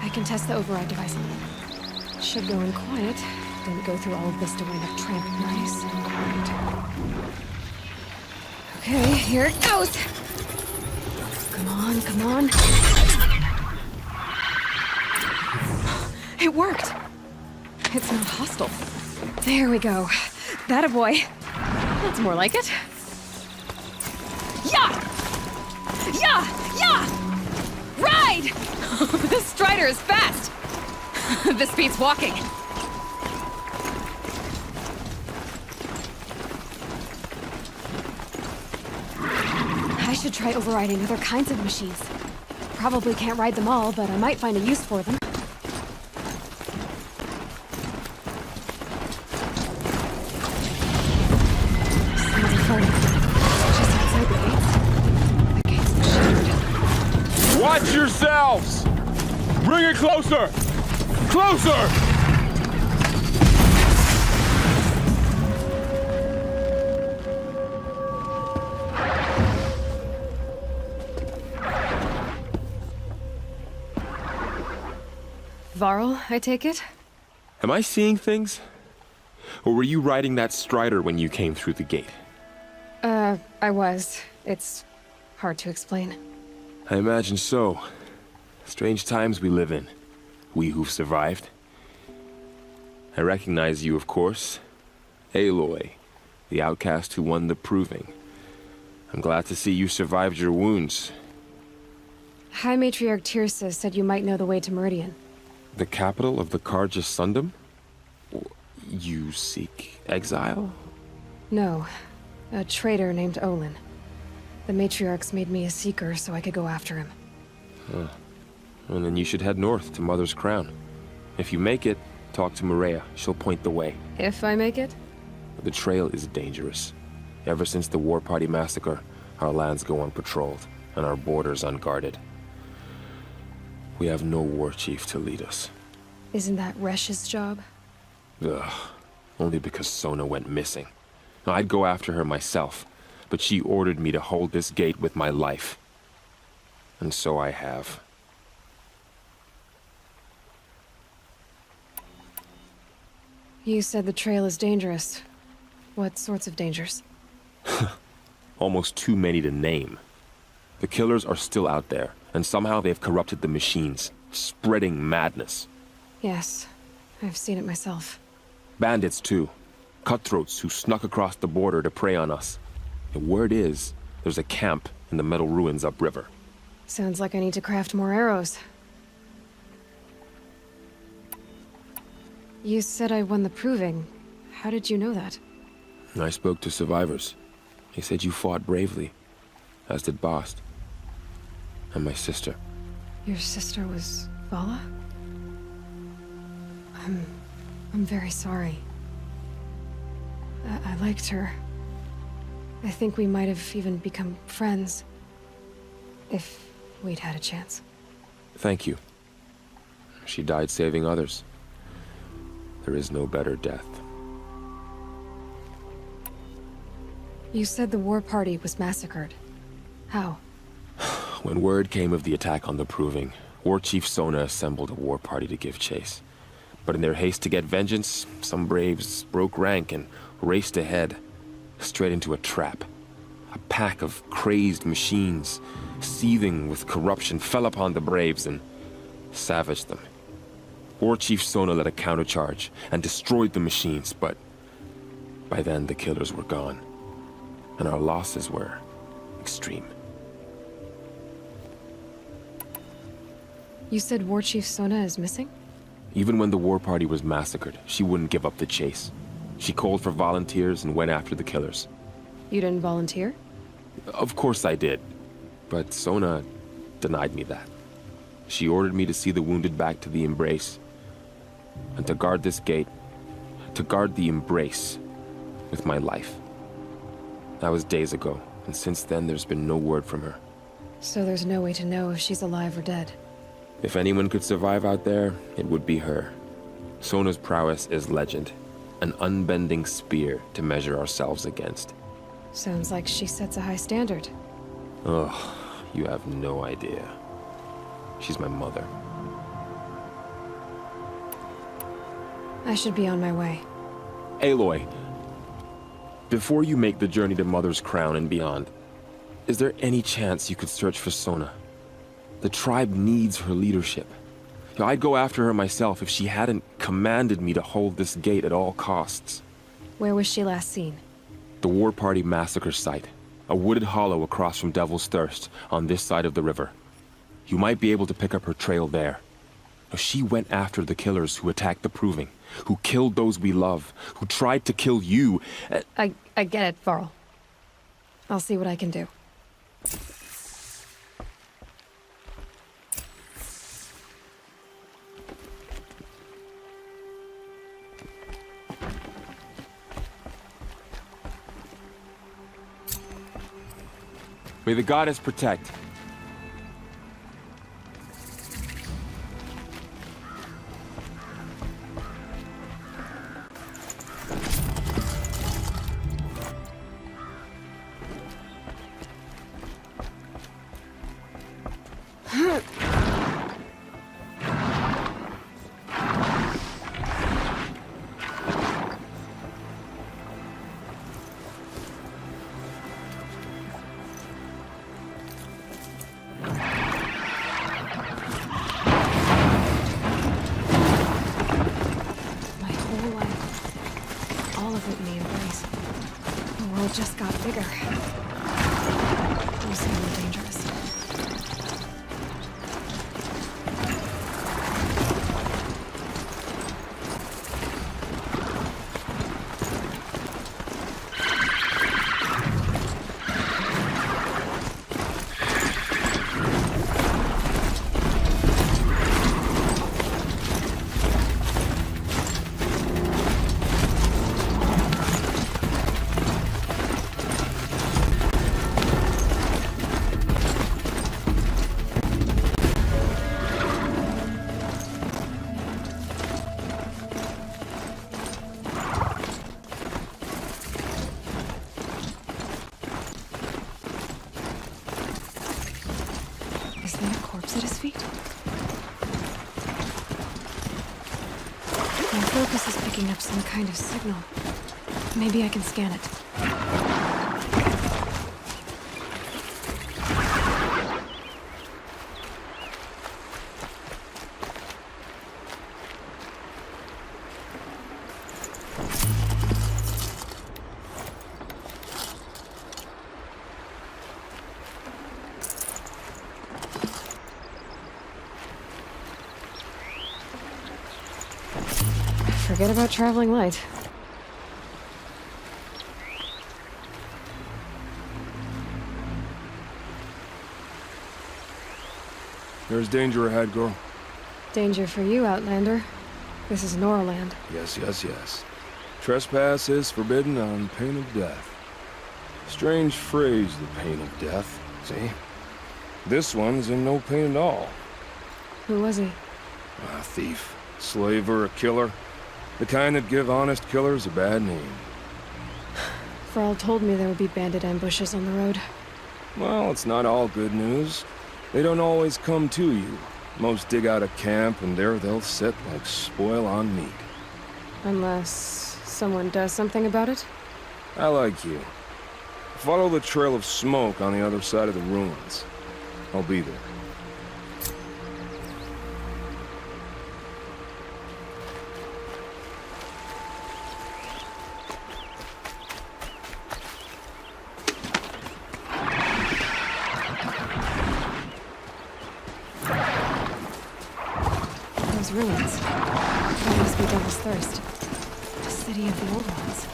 I can test the override device on it. Should go in quiet. Didn't go through all of this to wind up tramping nice and quiet. Okay, here it goes! Come on, come on. It worked! It's not hostile. There we go. That a boy. That's more like it. Yeah! Yeah! Yeah! Ride! This strider is fast! This beats walking. I should try overriding other kinds of machines. Probably can't ride them all, but I might find a use for them. Sounds of fighting. Just outside the gates. The gates are shuttered. Watch yourselves! Bring it closer! Closer! Varl, I take it? Am I seeing things? Or were you riding that strider when you came through the gate? I was. It's hard to explain. I imagine so. Strange times we live in. We who've survived. I recognize you, of course. Aloy, the outcast who won the proving. I'm glad to see you survived your wounds. High Matriarch Tirsa said you might know the way to Meridian. The capital of the Carja Sundom? You seek exile? No. A traitor named Olin. The Matriarchs made me a seeker so I could go after him. Huh. And then you should head north to Mother's Crown. If you make it, talk to Maria. She'll point the way. If I make it? The trail is dangerous. Ever since the War Party massacre, our lands go unpatrolled, and our borders unguarded. We have no war chief to lead us. Isn't that Resh's job? Ugh. Only because Sona went missing. I'd go after her myself, but she ordered me to hold this gate with my life. And so I have. You said the trail is dangerous. What sorts of dangers? Almost too many to name. The killers are still out there, and somehow they've corrupted the machines, spreading madness. Yes, I've seen it myself. Bandits, too. Cutthroats who snuck across the border to prey on us. The word is, there's a camp in the metal ruins upriver. Sounds like I need to craft more arrows. You said I won the proving. How did you know that? I spoke to survivors. They said you fought bravely, as did Bast. And my sister. Your sister was Vala? I'm very sorry. I liked her. I think we might have even become friends. If we'd had a chance. Thank you. She died saving others. There is no better death. You said the war party was massacred. How? When word came of the attack on the Proving, War Chief Sona assembled a war party to give chase. But in their haste to get vengeance, some braves broke rank and raced ahead, straight into a trap. A pack of crazed machines, seething with corruption, fell upon the braves and savaged them. War Chief Sona led a countercharge and destroyed the machines, but by then the killers were gone, and our losses were extreme. You said War Chief Sona is missing? Even when the war party was massacred, she wouldn't give up the chase. She called for volunteers and went after the killers. You didn't volunteer? Of course I did, but Sona denied me that. She ordered me to see the wounded back to the Embrace, and to guard this gate, to guard the Embrace with my life. That was days ago, and since then there's been no word from her. So there's no way to know if she's alive or dead. If anyone could survive out there, it would be her. Sona's prowess is legend, an unbending spear to measure ourselves against. Sounds like she sets a high standard. Ugh, you have no idea. She's my mother. I should be on my way. Aloy, before you make the journey to Mother's Crown and beyond, is there any chance you could search for Sona? The tribe needs her leadership. I'd go after her myself if she hadn't commanded me to hold this gate at all costs. Where was she last seen? The War Party massacre site. A wooded hollow across from Devil's Thirst, on this side of the river. You might be able to pick up her trail there. She went after the killers who attacked the Proving, who killed those we love, who tried to kill you. I get it, Varl. I'll see what I can do. May the goddess protect. Just got bigger. Also more dangerous. Is there a corpse at his feet? My focus is picking up some kind of signal. Maybe I can scan it. Forget about traveling light. There's danger ahead, girl. Danger for you, Outlander. This is Norland. Yes, yes, yes. Trespass is forbidden on pain of death. Strange phrase, the pain of death, see? This one's in no pain at all. Who was he? A thief, slaver, a killer. The kind that give honest killers a bad name. Varl told me there would be bandit ambushes on the road. Well, it's not all good news. They don't always come to you. Most dig out a camp, and there they'll sit like spoil on meat. Unless someone does something about it? I like you. Follow the trail of smoke on the other side of the ruins. I'll be there. Those ruins. That must be Devil's Thirst. The city of the old ones.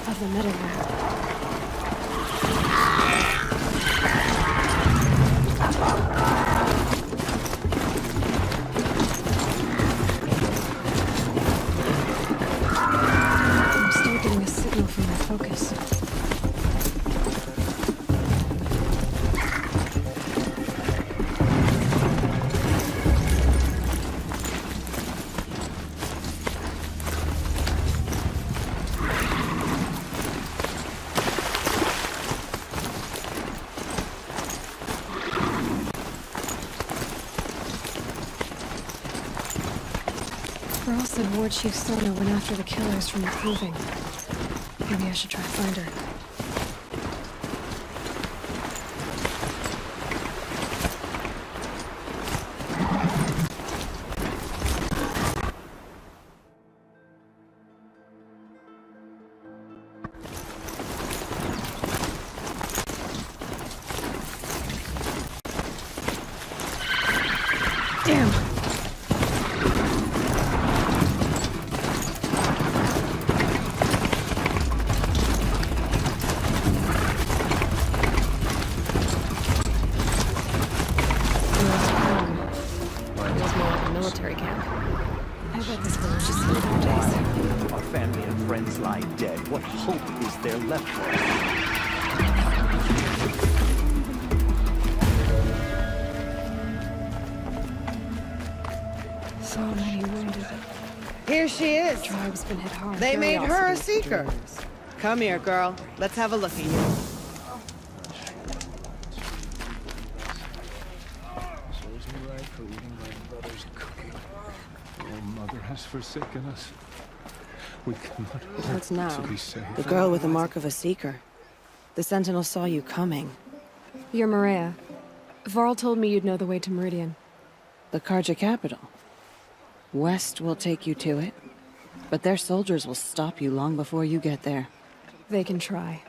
Of the Meadowland. I'm still getting a signal from my focus. Varl said War Chief Sona went after the killers from the Proving. Maybe I should try to find her. Damn! Feels more like a military camp. I bet this village is full of days. Our family and friends lie dead. What hope is there left for us? So many wounded. Here she is. Tribe's been hit hard. They made her a Curiosity seeker. dreams. Come here, girl. Let's have a look at you. Serves me right for eating my brother's cooking. Your mother has forsaken us. We cannot What's hope now? to be saved. The girl with the mark of a seeker. The Sentinel saw you coming. You're Maria. Varl told me you'd know the way to Meridian. The Karja capital. West will take you to it, but their soldiers will stop you long before you get there. They can try.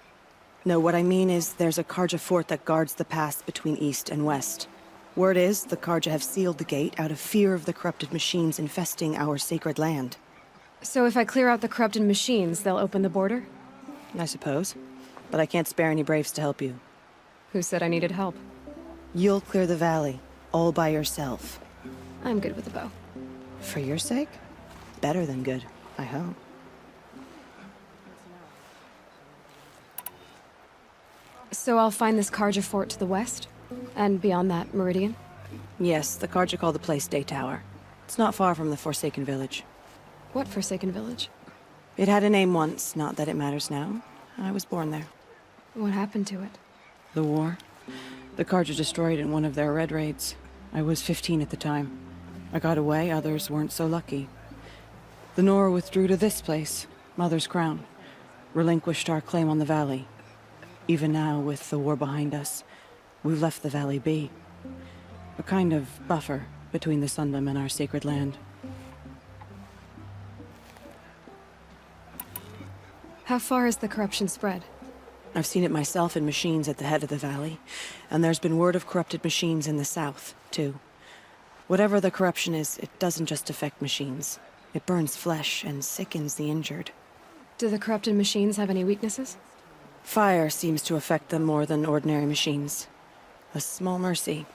No, what I mean is there's a Karja fort that guards the pass between East and West. Word is, the Karja have sealed the gate out of fear of the corrupted machines infesting our sacred land. So if I clear out the corrupted machines, they'll open the border? I suppose. But I can't spare any braves to help you. Who said I needed help? You'll clear the valley, all by yourself. I'm good with the bow. For your sake? Better than good, I hope. So I'll find this Karja fort to the west? And beyond that, Meridian? Yes, the Karja call the place Day Tower. It's not far from the Forsaken Village. What Forsaken Village? It had a name once, not that it matters now. I was born there. What happened to it? The war. The Karja destroyed in one of their red raids. I was 15 at the time. I got away, others weren't so lucky. The Nora withdrew to this place, Mother's Crown. Relinquished our claim on the valley. Even now, with the war behind us, we've left the valley be. A kind of buffer between the Sundom and our sacred land. How far has the corruption spread? I've seen it myself in machines at the head of the valley, and there's been word of corrupted machines in the south, too. Whatever the corruption is, it doesn't just affect machines. It burns flesh and sickens the injured. Do the corrupted machines have any weaknesses? Fire seems to affect them more than ordinary machines. A small mercy.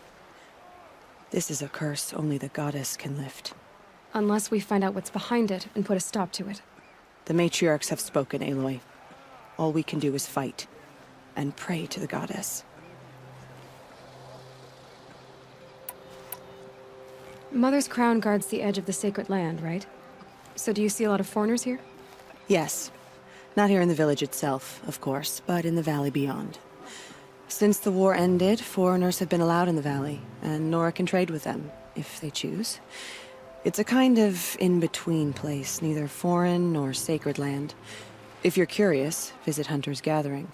This is a curse only the goddess can lift. Unless we find out what's behind it and put a stop to it. The matriarchs have spoken, Aloy. All we can do is fight, and pray to the goddess. Mother's Crown guards the edge of the sacred land, right? So do you see a lot of foreigners here? Yes. Not here in the village itself, of course, but in the valley beyond. Since the war ended, foreigners have been allowed in the valley, and Nora can trade with them, if they choose. It's a kind of in-between place, neither foreign nor sacred land. If you're curious, visit Hunter's Gathering.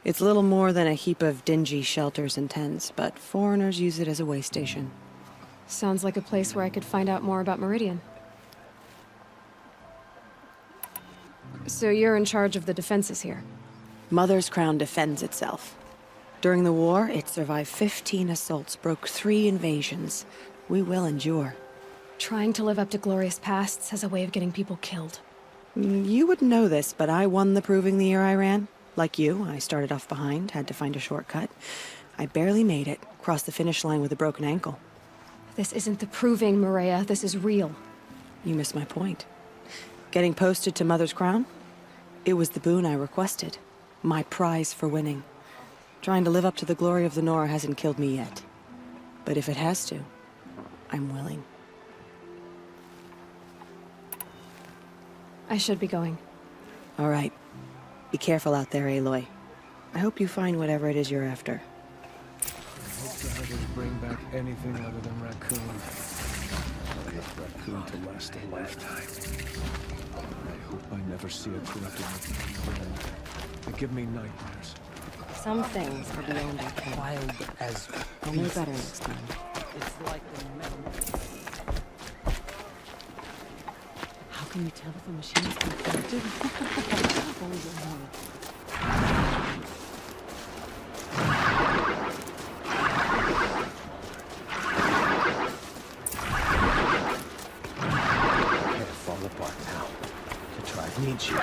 It's little more than a heap of dingy shelters and tents, but foreigners use it as a way station. Sounds like a place where I could find out more about Meridian. So you're in charge of the defenses here? Mother's Crown defends itself. During the war, it survived 15 assaults, broke 3 invasions. We will endure. Trying to live up to glorious pasts has a way of getting people killed. You wouldn't know this, but I won the Proving the year I ran. Like you, I started off behind, had to find a shortcut. I barely made it, crossed the finish line with a broken ankle. This isn't the Proving, Maria. This is real. You missed my point. Getting posted to Mother's Crown? It was the boon I requested. My prize for winning. Trying to live up to the glory of the Nora hasn't killed me yet. But if it has to, I'm willing. I should be going. All right. Be careful out there, Aloy. I hope you find whatever it is you're after. I hope the hunters bring back anything other than raccoons. going to last a lifetime. I hope I never see a corrupted again. They give me nightmares. Some things are beyond our ken. Wild as I'll know better next time. it's like the metal. How can you tell if a machine is corrupted? Oh, no. Can't fall apart now. The tribe needs you.